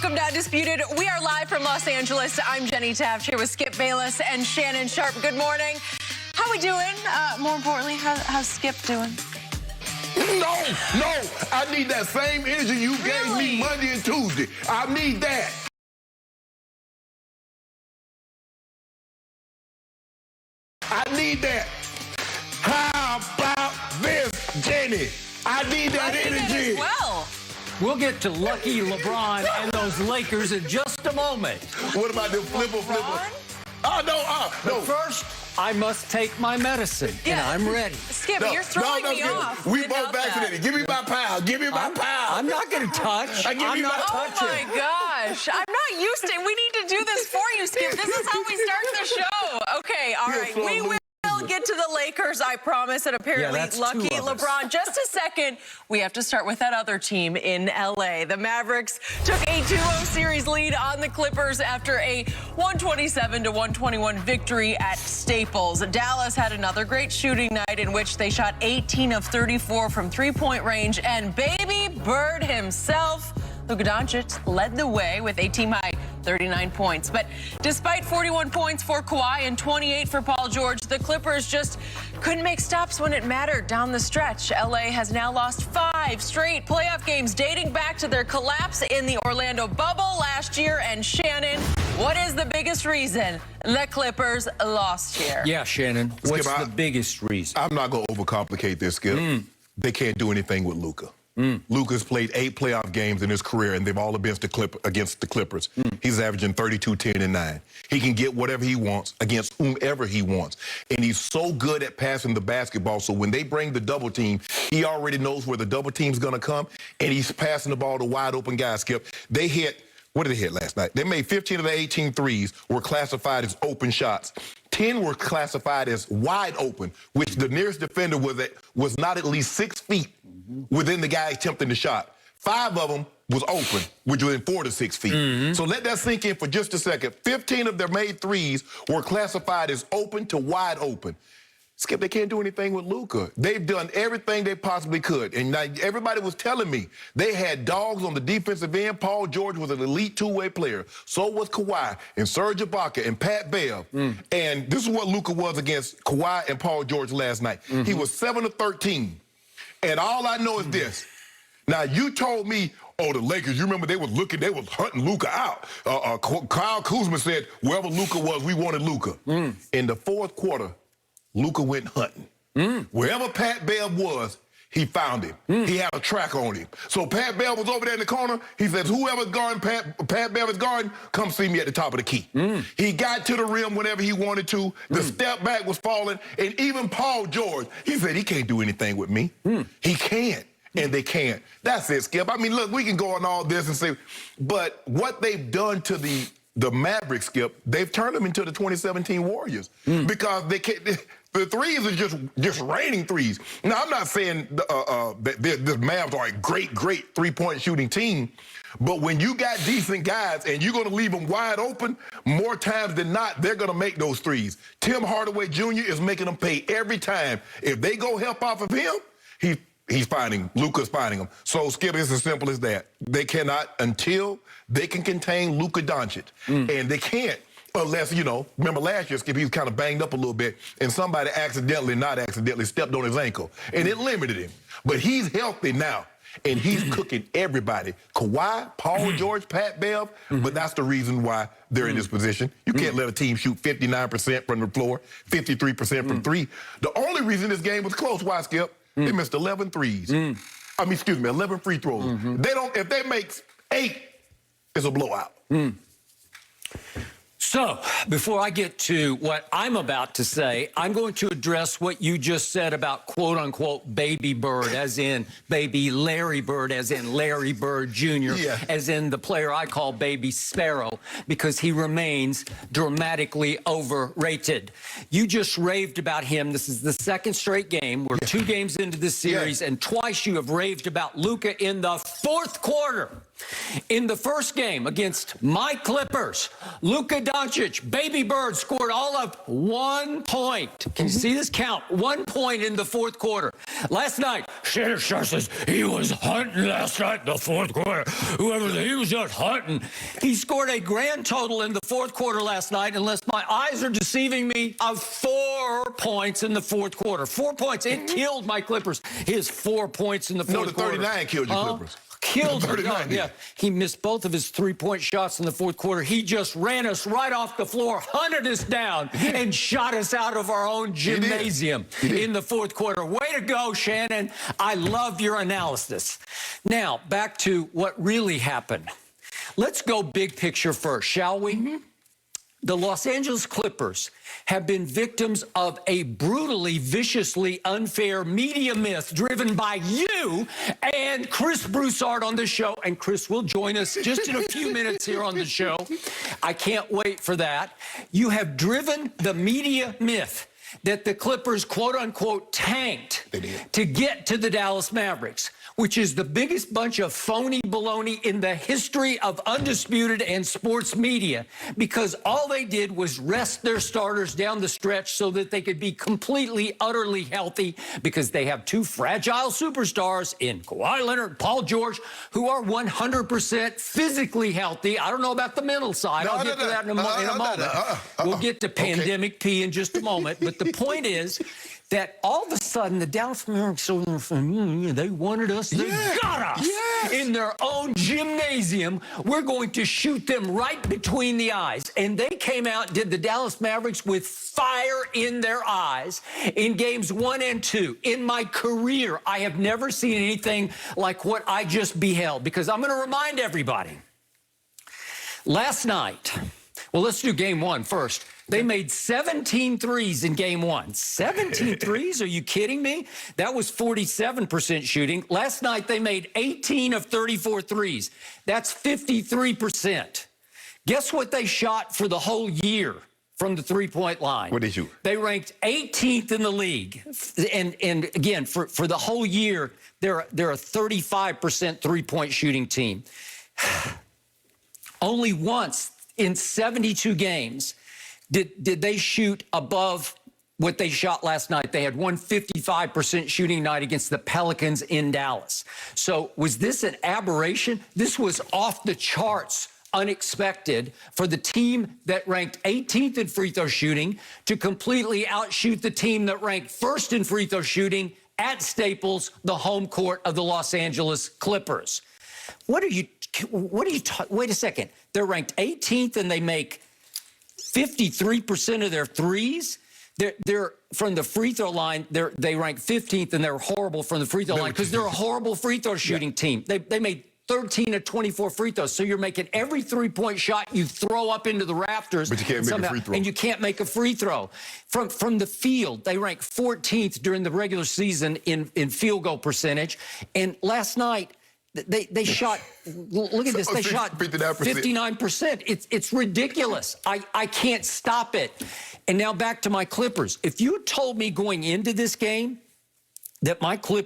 Welcome to Undisputed. We are live from Los Angeles. I'm Jenny Taft here with Skip Bayless and Shannon Sharp. Good morning. How we doing? More importantly, how's Skip doing? No. I need that same energy you gave me Monday and Tuesday. I need that. I need that. How about this, Jenny? I need that energy. Well. We'll get to Lucky LeBron and those Lakers in just a moment. What about the flipper? Oh, no. But first, I must take my medicine, and I'm ready. Skip, you're throwing me off. We both vaccinated. Give me my pile. Give me my pile. I'm not going to touch. I'm not touching. Oh, my gosh. I'm not used to it. We need to do this for you, Skip. This is how we start the show. Okay, all right. We will get to the Lakers, I promise, and apparently Lucky LeBron. Just a second, we have to start with that other team in L.A. The Mavericks took a 2-0 series lead on the Clippers after a 127-121 victory at Staples. Dallas had another great shooting night in which they shot 18 of 34 from three-point range, and Baby Bird himself, Luka Doncic, led the way with a team-high 39 points. But despite 41 points for Kawhi and 28 for Paul George, the Clippers just couldn't make stops when it mattered down the stretch. LA has now lost 5 straight playoff games dating back to their collapse in the Orlando bubble last year. And Shannon, what is the biggest reason the Clippers lost here? Yeah, Shannon, what's the biggest reason? I'm not going to overcomplicate this, Skip. They can't do anything with Luka. Luka's played 8 playoff games in his career, and they've all been against the Clippers. He's averaging 32, 10, and 9. He can get whatever he wants against whomever he wants. And he's so good at passing the basketball, so when they bring the double team, he already knows where the double team's going to come, and he's passing the ball to wide-open guys, Skip. They hit, what did they hit last night? They made 15 of the 18 threes were classified as open shots. 10 were classified as wide open, which the nearest defender was not at least 6 feet within the guy attempting the shot. 5 of them was open, which was in 4 to 6 feet. So let that sink in for just a second. 15 of their made threes were classified as open to wide open. Skip, they can't do anything with Luka. They've done everything they possibly could. And now everybody was telling me they had dogs on the defensive end. Paul George was an elite two-way player. So was Kawhi and Serge Ibaka and Pat Bev. And this is what Luka was against Kawhi and Paul George last night. He was 7 of 13. And all I know is this. Now, you told me, oh, the Lakers, you remember they was hunting Luka out. Kyle Kuzma said, wherever Luka was, we wanted Luka. In the fourth quarter, Luka went hunting. Wherever Pat Bev was, he found him. He had a track on him. So Pat Bev was over there in the corner. He says, whoever's guarding Pat Bev is guarding, come see me at the top of the key. He got to the rim whenever he wanted to. The step back was falling. And even Paul George, he said, he can't do anything with me. He can't. And they can't. That's it, Skip. I mean, look, we can go on all this and say, but what they've done to the Mavericks, Skip, they've turned them into the 2017 Warriors. Because they can't... The threes are just raining threes. Now, I'm not saying the Mavs are a great three-point shooting team, but when you got decent guys and you're going to leave them wide open, more times than not, they're going to make those threes. Tim Hardaway Jr. is making them pay every time. If they go help off of him, he's finding them. Luka's finding them. So, Skip, it's as simple as that. They cannot until they can contain Luka Doncic. And they can't. Unless, remember last year, Skip, he was kind of banged up a little bit, and somebody not accidentally stepped on his ankle, and it limited him. But he's healthy now, and he's cooking everybody. Kawhi, Paul George, Pat Bev, but that's the reason why they're in this position. You can't let a team shoot 59% from the floor, 53% from 3. The only reason this game was close, why, Skip? They missed 11 threes. 11 free throws. If they make 8, it's a blowout. So, before I get to what I'm about to say, I'm going to address what you just said about quote-unquote Baby Bird, as in Baby Larry Bird, as in Larry Bird Jr., as in the player I call Baby Sparrow, because he remains dramatically overrated. You just raved about him. This is the 2nd straight game. We're 2 games into this series, and twice you have raved about Luka in the 4th quarter. In the first game against my Clippers, Luka Doncic, Baby Bird, scored all of 1 point. Can you see this count? 1 point in the fourth quarter. Last night, Shannon Sharp says he was hunting last night in the fourth quarter. He was just hunting. He scored a grand total in the fourth quarter last night, unless my eyes are deceiving me, of 4 points in the fourth quarter. 4 points. It killed my Clippers. His 4 points in the fourth quarter. No, the 39 killed your Clippers. Killed him. Yeah, he missed both of his 3-point shots in the fourth quarter. He just ran us right off the floor, hunted us down, and shot us out of our own gymnasium in the fourth quarter. Way to go, Shannon. I love your analysis. Now, back to what really happened. Let's go big picture first, shall we? The Los Angeles Clippers have been victims of a brutally, viciously unfair media myth driven by you and Chris Broussard on the show. And Chris will join us just in a few minutes here on the show. I can't wait for that. You have driven the media myth that the Clippers, quote unquote, tanked to get to the Dallas Mavericks, which is the biggest bunch of phony baloney in the history of Undisputed and sports media, because all they did was rest their starters down the stretch so that they could be completely, utterly healthy, because they have 2 fragile superstars in Kawhi Leonard and Paul George, who are 100% physically healthy. I don't know about the mental side. I'll get to that in a moment. We'll get to pandemic P in just a moment. But the point is that all of a sudden the Dallas Mavericks, they wanted us, they got us in their own gymnasium. We're going to shoot them right between the eyes. And they came out and did the Dallas Mavericks with fire in their eyes in games 1 and 2. In my career, I have never seen anything like what I just beheld, because I'm going to remind everybody. Last night, well, let's do game 1 first. They made 17 threes in game 1. 17 threes? Are you kidding me? That was 47% shooting. Last night, they made 18 of 34 threes. That's 53%. Guess what they shot for the whole year from the three-point line? What did you? They ranked 18th in the league. And again, for the whole year, they're a 35% three-point shooting team. Only once in 72 games did they shoot above what they shot last night. They had one 55% shooting night against the Pelicans in Dallas. So was this an aberration? This was off the charts, unexpected for the team that ranked 18th in free throw shooting to completely outshoot the team that ranked first in free throw shooting at Staples, the home court of the Los Angeles Clippers. Wait a second. They're ranked 18th and they make 53% of their threes. They're from the free throw line. They rank 15th and they're horrible from the free throw line because they're a horrible free throw shooting team. They made 13 of 24 free throws. So you're making every three-point shot you throw up into the rafters. But you can't make a free throw. And you can't make a free throw. From the field, they rank 14th during the regular season in field goal percentage. And last night, they shot, look at this, they shot 59%. It's ridiculous. I can't stop it. And now back to my Clippers. If you told me going into this game that my Clippers